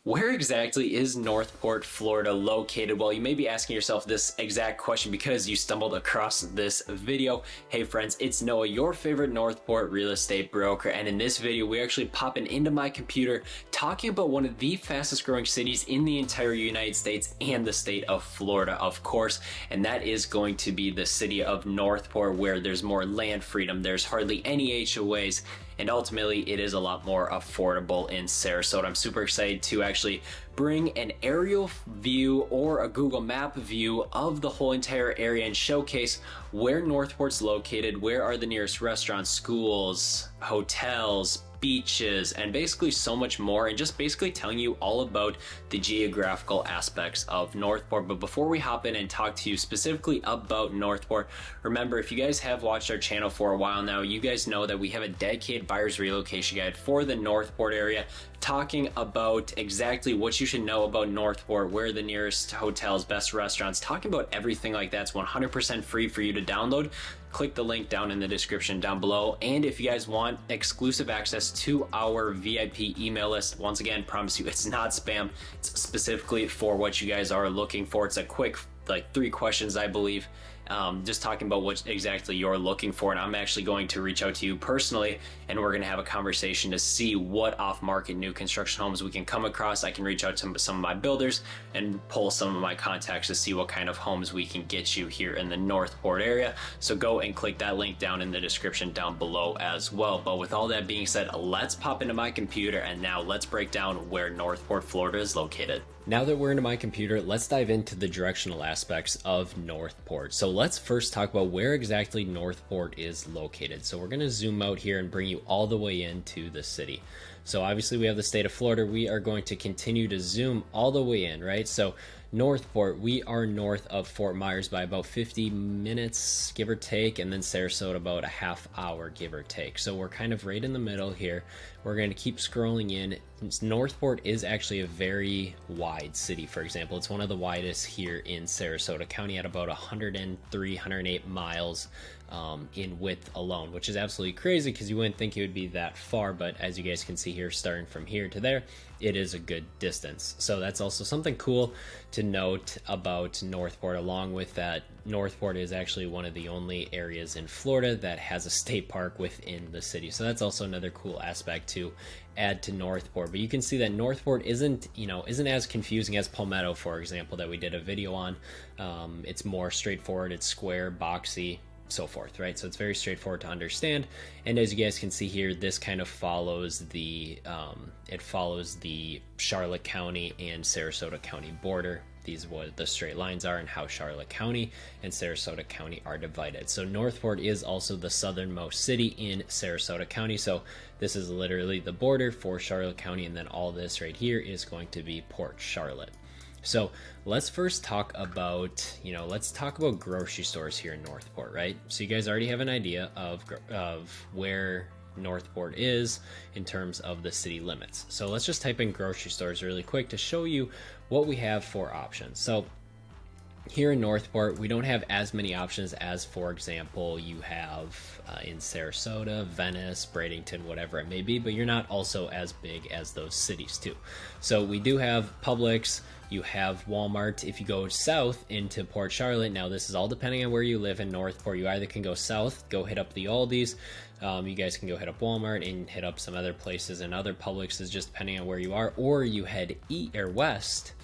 Where exactly is Northport, Florida located? Well, you may be asking yourself this exact question because you stumbled across this video. Hey friends, it's Noah, your favorite Northport real estate broker, and in this video we're actually popping into my computer talking about one of the fastest growing cities in the entire United States and the state of Florida, of course, and that is going to be the city of Northport, where there's more land freedom, there's hardly any HOAs, and ultimately it is a lot more affordable in Sarasota. I'm super excited to actually bring an aerial view or a Google Map view of the whole entire area and showcase where Northport's located, where are the nearest restaurants, schools, hotels, beaches, and basically so much more, and just basically telling you all about the geographical aspects of Northport. But before we hop in and talk to you specifically about Northport, remember, if you guys have watched our channel for a while now, you guys know that we have a dedicated buyer's relocation guide for the Northport area, talking about exactly what you should know about Northport, where the nearest hotels, best restaurants, talking about everything like that. It's 100% free for you to download. Click the link down in the description down below. And if you guys want exclusive access to our VIP email list, once again, promise you it's not spam. It's specifically for what you guys are looking for. It's a quick, like 3 questions, I believe. Just talking about what exactly you're looking for, and I'm actually going to reach out to you personally, and we're going to have a conversation to see what off-market new construction homes we can come across. I can reach out to some of my builders and pull some of my contacts to see what kind of homes we can get you here in the Northport area. So go and click that link down in the description down below as well. But with all that being said, let's pop into my computer and now let's break down where Northport, Florida is located. Now that we're into my computer, let's dive into the directional aspects of Northport. So let's first talk about where exactly Northport is located. So we're going to zoom out here and bring you all the way into the city. So obviously we have the state of Florida. We are going to continue to zoom all the way in, right? So Northport, we are north of Fort Myers by about 50 minutes, give or take, and then Sarasota about a half hour, give or take. So we're kind of right in the middle here. We're going to keep scrolling in. Northport is actually a very wide city. For example, it's one of the widest here in Sarasota County at about 103, 108 miles in width alone, which is absolutely crazy because you wouldn't think it would be that far, but as you guys can see here, starting from here to there, it is a good distance. So that's also something cool to note about Northport. Along with that, Northport is actually one of the only areas in Florida that has a state park within the city. So that's also another cool aspect to add to Northport. But you can see that Northport isn't as confusing as Palmetto, for example, that we did a video on. It's more straightforward, it's square, boxy, so forth, right? So it's very straightforward to understand. And as you guys can see here, this kind of follows the Charlotte County and Sarasota County border. These are what the straight lines are and how Charlotte County and Sarasota County are divided. So Northport is also the southernmost city in Sarasota County. So this is literally the border for Charlotte County, and then all this right here is going to be Port Charlotte. So let's first talk about, grocery stores here in Northport, right? So you guys already have an idea of where Northport is in terms of the city limits. So let's just type in grocery stores really quick to show you what we have for options. So here in Northport, we don't have as many options as, for example, you have in Sarasota, Venice, Bradenton, whatever it may be, but you're not also as big as those cities too. So we do have Publix, you have Walmart. If you go south into Port Charlotte, now this is all depending on where you live in Northport. You either can go south, go hit up the Aldis, you guys can go hit up Walmart and hit up some other places and other Publixes just depending on where you are, or you head west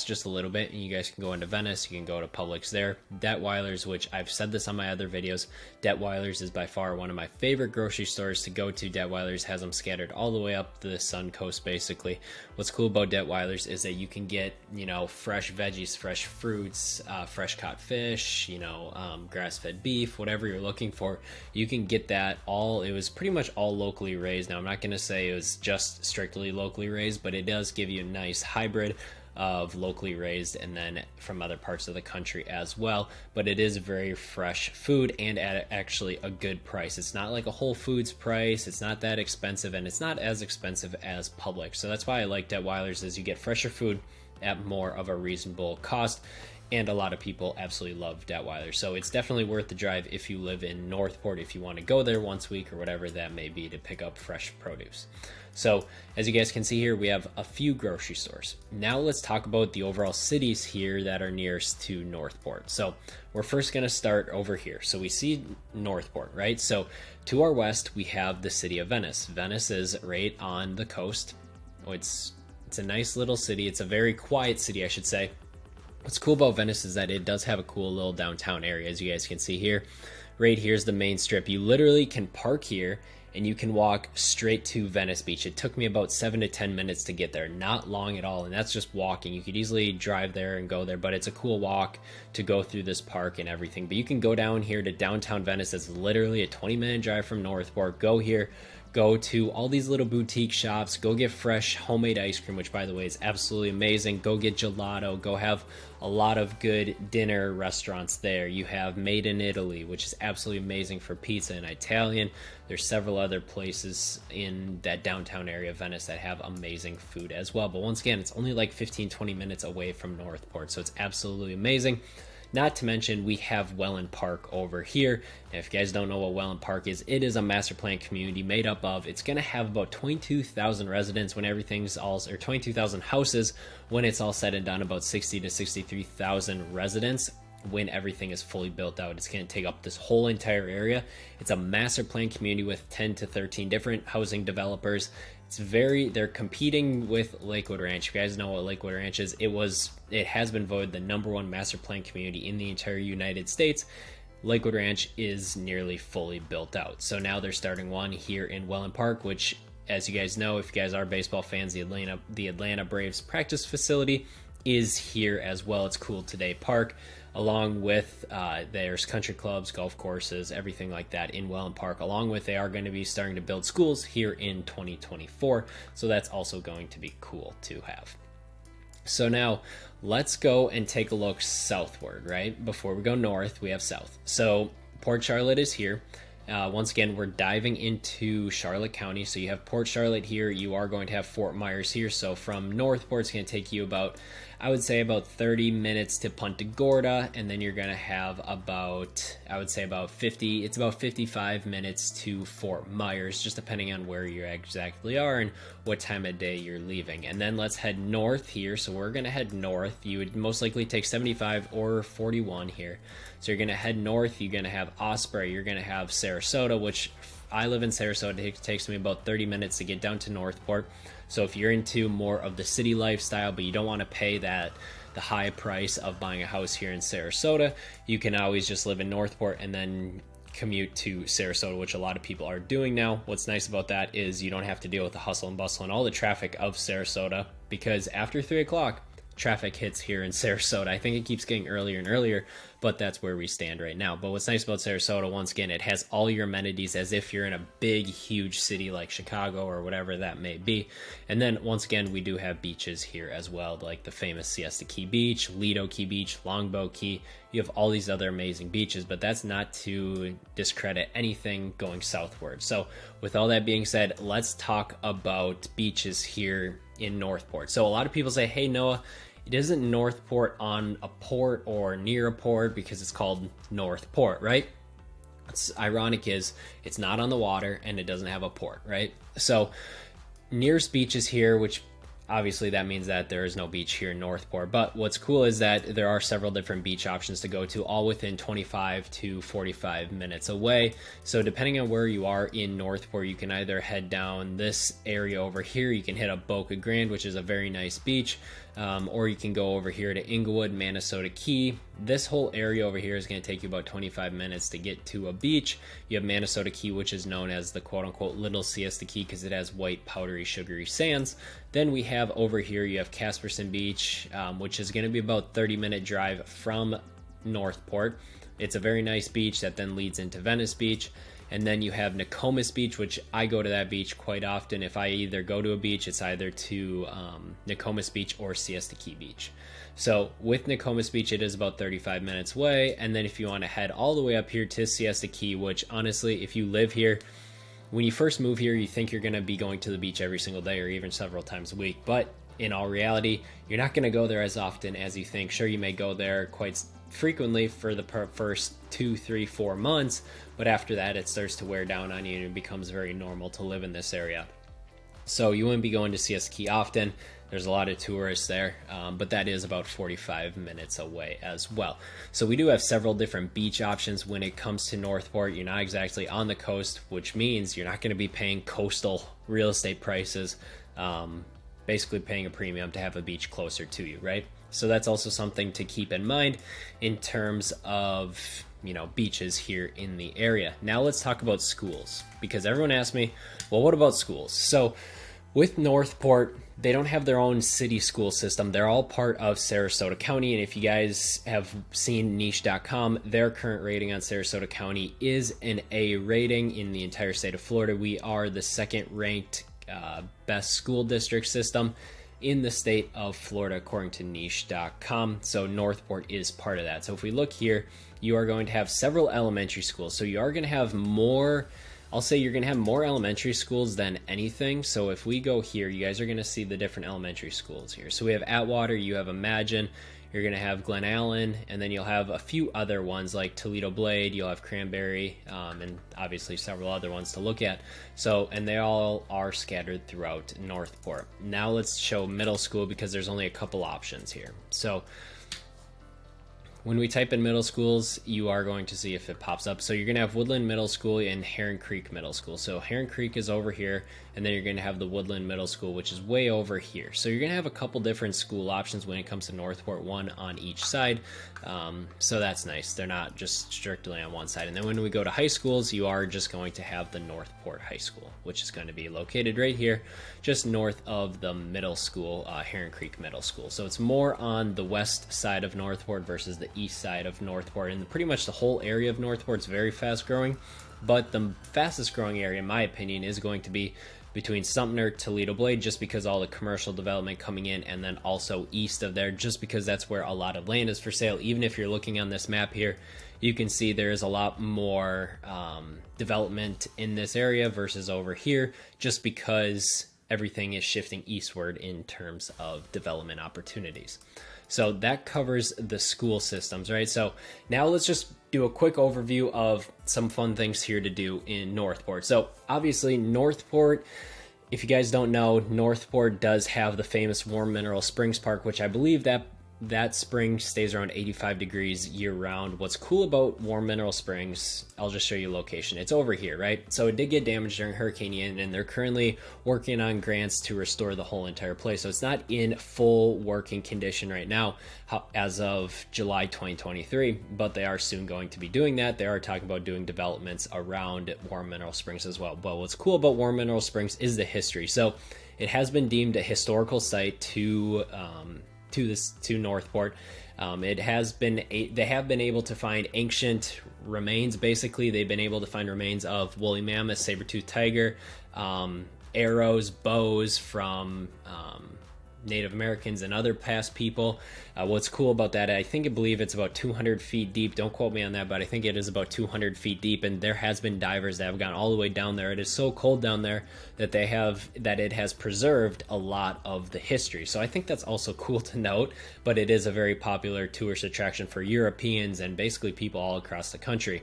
just a little bit and you guys can go into Venice, you can go to Publix there. Detweiler's, which I've said this on my other videos, Detweiler's is by far one of my favorite grocery stores to go to. Detweiler's has them scattered all the way up the Sun Coast basically. What's cool about Detweiler's is that you can get, fresh veggies, fresh fruits, fresh caught fish, grass-fed beef, whatever you're looking for. You can get that all. It was pretty much all locally raised. Now I'm not going to say it was just strictly locally raised, but it does give you a nice hybrid of locally raised and then from other parts of the country as well. But it is very fresh food and at actually a good price. It's not like a Whole Foods price, it's not that expensive, and it's not as expensive as Publix. So that's why I like Detweiler's, is you get fresher food at more of a reasonable cost. And a lot of people absolutely love Detweiler. So it's definitely worth the drive if you live in Northport, if you want to go there once a week or whatever that may be to pick up fresh produce. So as you guys can see here, we have a few grocery stores. Now let's talk about the overall cities here that are nearest to Northport. So we're first going to start over here. So we see Northport, right? So to our west, we have the city of Venice. Venice is right on the coast. It's a nice little city. It's a very quiet city, I should say. What's cool about Venice is that it does have a cool little downtown area, as you guys can see here. Right here's the main strip. You literally can park here and you can walk straight to Venice Beach. It took me about 7 to 10 minutes to get there, not long at all, and that's just walking. You could easily drive there and go there, but it's a cool walk to go through this park and everything. But you can go down here to downtown Venice. It's literally a 20-minute drive from Northport. Go here, go to all these little boutique shops, go get fresh homemade ice cream, which by the way is absolutely amazing. Go get gelato, go have a lot of good dinner restaurants there. You have Made in Italy, which is absolutely amazing for pizza and Italian. There's several other places in that downtown area of Venice that have amazing food as well. But once again, it's only like 15-20 minutes away from Northport, so it's absolutely amazing. Not to mention, we have Welland Park over here. And if you guys don't know what Welland Park is, it is a master plan community made up of, it's going to have about 22,000 residents when everything's all, or 22,000 houses when it's all said and done, about 60 to 63,000 residents when everything is fully built out. It's going to take up this whole entire area. It's a master plan community with 10 to 13 different housing developers. They're competing with Lakewood Ranch. If you guys know what Lakewood Ranch is, it has been voted the #1 master plan community in the entire United States. Lakewood Ranch is nearly fully built out. So now they're starting one here in Welland Park, which, as you guys know, if you guys are baseball fans, the Atlanta Braves practice facility is here as well. It's Cool Today Park, along with there's country clubs, golf courses, everything like that in Welland Park. Along with, they are going to be starting to build schools here in 2024, so that's also going to be cool to have. So now let's go and take a look southward, right? Before we go north, we have south. So Port Charlotte is here. Once again, we're diving into Charlotte County. So you have Port Charlotte here. You are going to have Fort Myers here. So from Northport, it's going to take you about, I would say, about 30 minutes to Punta Gorda. And then you're going to have about, I would say about 55 minutes to Fort Myers, just depending on where you exactly are and what time of day you're leaving. And then let's head north here. So we're going to head north. You would most likely take 75 or 41 here. So you're going to head north. You're going to have Osprey. You're going to have Sarasota, which I live in Sarasota. It takes me about 30 minutes to get down to Northport. So if you're into more of the city lifestyle, but you don't want to pay the high price of buying a house here in Sarasota, you can always just live in Northport and then commute to Sarasota, which a lot of people are doing now. What's nice about that is you don't have to deal with the hustle and bustle and all the traffic of Sarasota, because after 3 o'clock, traffic hits here in Sarasota. I think it keeps getting earlier and earlier, but that's where we stand right now. But what's nice about Sarasota, once again, it has all your amenities as if you're in a big, huge city like Chicago or whatever that may be. And then, once again, we do have beaches here as well, like the famous Siesta Key Beach, Lido Key Beach, Longboat Key. You have all these other amazing beaches, but that's not to discredit anything going southward. So with all that being said, let's talk about beaches here in Northport. So a lot of people say, hey, Noah, it isn't Northport on a port or near a port because it's called Northport, right? What's ironic is it's not on the water and it doesn't have a port, right? So nearest beaches here, which obviously that means that there is no beach here in Northport. But what's cool is that there are several different beach options to go to, all within 25 to 45 minutes away. So depending on where you are in Northport, you can either head down this area over here. You can hit up Boca Grande, which is a very nice beach. Or you can go over here to Inglewood, Manasota Key. This whole area over here is going to take you about 25 minutes to get to a beach. You have Manasota Key, which is known as the quote-unquote Little Siesta Key because it has white, powdery, sugary sands. Then we have over here, you have Casperson Beach, which is going to be about 30-minute drive from Northport. It's a very nice beach that then leads into Venice Beach. And then you have Nokomis Beach, which I go to that beach quite often. If I either go to a beach, it's either to Nokomis Beach or Siesta Key Beach. So with Nokomis Beach, it is about 35 minutes away. And then if you want to head all the way up here to Siesta Key, which honestly, if you live here, when you first move here, you think you're going to be going to the beach every single day or even several times a week. But in all reality, you're not going to go there as often as you think. Sure, you may go there quite frequently for the first 2, 3, 4 months, but after that it starts to wear down on you and it becomes very normal to live in this area. So you wouldn't be going to Siesta Key often. There's a lot of tourists there, but that is about 45 minutes away as well. So we do have several different beach options when it comes to Northport. You're not exactly on the coast, which means you're not going to be paying coastal real estate prices, basically paying a premium to have a beach closer to you, right? So that's also something to keep in mind in terms of, beaches here in the area. Now let's talk about schools, because everyone asks me, well, what about schools? So with Northport, they don't have their own city school system. They're all part of Sarasota County. And if you guys have seen niche.com, their current rating on Sarasota County is an A rating in the entire state of Florida. We are the second ranked best school district system in the state of Florida, according to niche.com. So Northport is part of that. So if we look here, you are going to have several elementary schools. So you are going to have more, I'll say you're going to have more elementary schools than anything. So if we go here, you guys are going to see the different elementary schools here. So we have Atwater, you have Imagine, you're going to have Glen Allen, and then you'll have a few other ones like Toledo Blade, you'll have Cranberry, and obviously several other ones to look at. So, and they all are scattered throughout Northport. Now let's show middle school, because there's only a couple options here. So when we type in middle schools, you are going to see if it pops up. So you're going to have Woodland Middle School and Heron Creek Middle School. So Heron Creek is over here, and then you're going to have the Woodland Middle School, which is way over here. So you're going to have a couple different school options when it comes to Northport, one on each side. So that's nice. They're not just strictly on one side. And then when we go to high schools, you are just going to have the Northport High School, which is going to be located right here, just north of the middle school, Heron Creek Middle School. So it's more on the west side of Northport versus the east side of Northport, and pretty much the whole area of Northport is very fast growing, but the fastest growing area, in my opinion, is going to be between Sumter, Toledo Blade, just because all the commercial development coming in, and then also east of there, just because that's where a lot of land is for sale. Even if you're looking on this map here, you can see there is a lot more development in this area versus over here, just because everything is shifting eastward in terms of development opportunities. So that covers the school systems, right? So now let's just do a quick overview of some fun things here to do in Northport. So obviously Northport, if you guys don't know, Northport does have the famous Warm Mineral Springs Park, which I believe that spring stays around 85 degrees year round. What's cool about Warm Mineral Springs, I'll just show you location. It's over here, right? So it did get damaged during Hurricane Ian, and they're currently working on grants to restore the whole entire place. So it's not in full working condition right now as of July 2023, but they are soon going to be doing that. They are talking about doing developments around Warm Mineral Springs as well. But what's cool about Warm Mineral Springs is the history. So it has been deemed a historical site to Northport. They have been able to find ancient remains. Basically, they've been able to find remains of woolly mammoth, saber-toothed tiger, arrows, bows from Native Americans and other past people. What's cool about that, I believe it's about 200 feet deep. Don't quote me on that, but I think it is about 200 feet deep, and there has been divers that have gone all the way down there. It is so cold down there that it has preserved a lot of the history. So I think that's also cool to note, but it is a very popular tourist attraction for Europeans and basically people all across the country.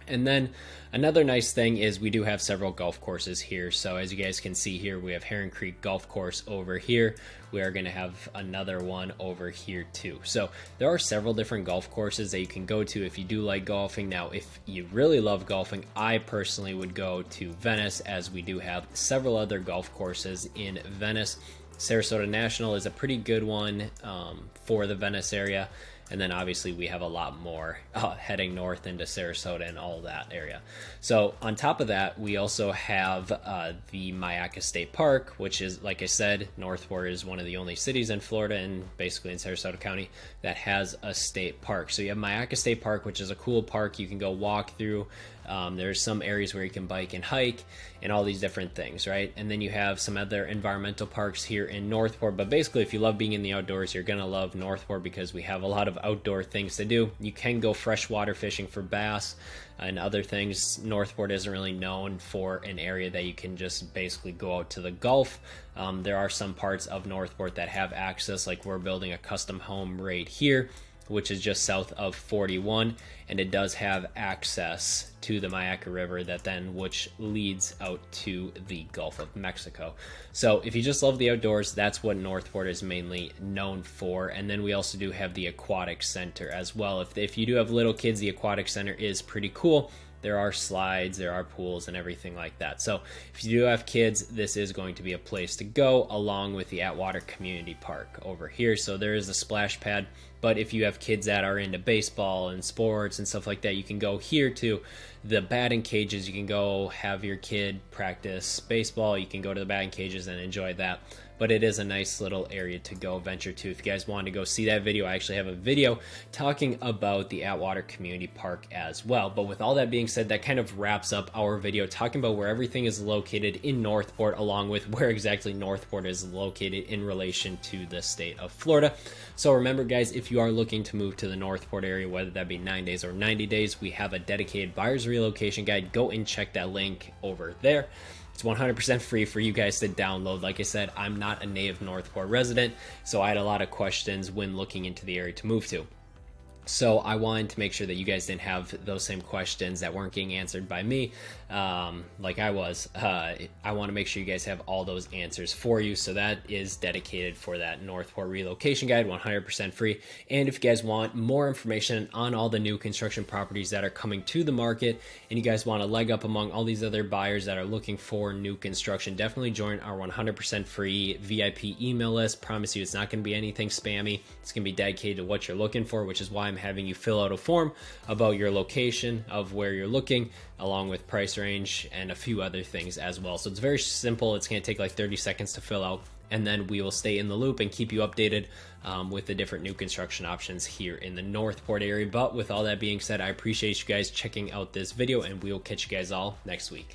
And then another nice thing is we do have several golf courses here. So as you guys can see here, we have Heron Creek Golf Course over here. We are going to have another one over here too. So there are several different golf courses that you can go to if you do like golfing. Now, if you really love golfing, I personally would go to Venice, as we do have several other golf courses in Venice. Sarasota National is a pretty good one for the Venice area. And then obviously we have a lot more heading north into Sarasota and all that area. So on top of that, we also have the Myakka State Park, which is, like I said, Northport is one of the only cities in Florida and basically in Sarasota County that has a state park. So you have Myakka State Park, which is a cool park you can go walk through. There's some areas where you can bike and hike and all these different things, right? And then you have some other environmental parks here in Northport. But basically, if you love being in the outdoors, you're going to love Northport because we have a lot of outdoor things to do. You can go freshwater fishing for bass and other things. Northport isn't really known for an area that you can just basically go out to the Gulf. There are some parts of Northport that have access, like we're building a custom home right here. which is just south of 41, and it does have access to the Mayaca River which leads out to the Gulf of Mexico. So if you just love the outdoors, that's what Northport is mainly known for. And then we also do have the aquatic center as well. If you do have little kids, the aquatic center is pretty cool. There are slides, there are pools, and everything like that. So if you do have kids, this is going to be a place to go, along with the Atwater Community Park over here. So there is a splash pad, but if you have kids that are into baseball and sports and stuff like that, you can go here to the batting cages. You can go have your kid practice baseball. You can go to the batting cages and enjoy that. But it is a nice little area to go venture to. If you guys want to go see that video, I actually have a video talking about the Atwater Community Park as well. But with all that being said, that kind of wraps up our video talking about where everything is located in Northport, along with where exactly Northport is located in relation to the state of Florida. So remember, guys, if you are looking to move to the Northport area, whether that be 9 days or 90 days, we have a dedicated buyer's relocation guide. Go and check that link over there. It's 100% free for you guys to download. Like I said, I'm not a native Northport resident, so I had a lot of questions when looking into the area to move to. So I wanted to make sure that you guys didn't have those same questions that weren't getting answered by me, like I was. I want to make sure you guys have all those answers for you. So that is dedicated for that Northport relocation guide, 100% free. And if you guys want more information on all the new construction properties that are coming to the market, and you guys want a leg up among all these other buyers that are looking for new construction, definitely join our 100% free VIP email list. Promise you, it's not going to be anything spammy. It's going to be dedicated to what you're looking for, which is why I'm having you fill out a form about your location of where you're looking, along with price range and a few other things as well. So it's very simple. It's going to take like 30 seconds to fill out, and then we will stay in the loop and keep you updated with the different new construction options here in the Northport area. But with all that being said, I appreciate you guys checking out this video, and we will catch you guys all next week.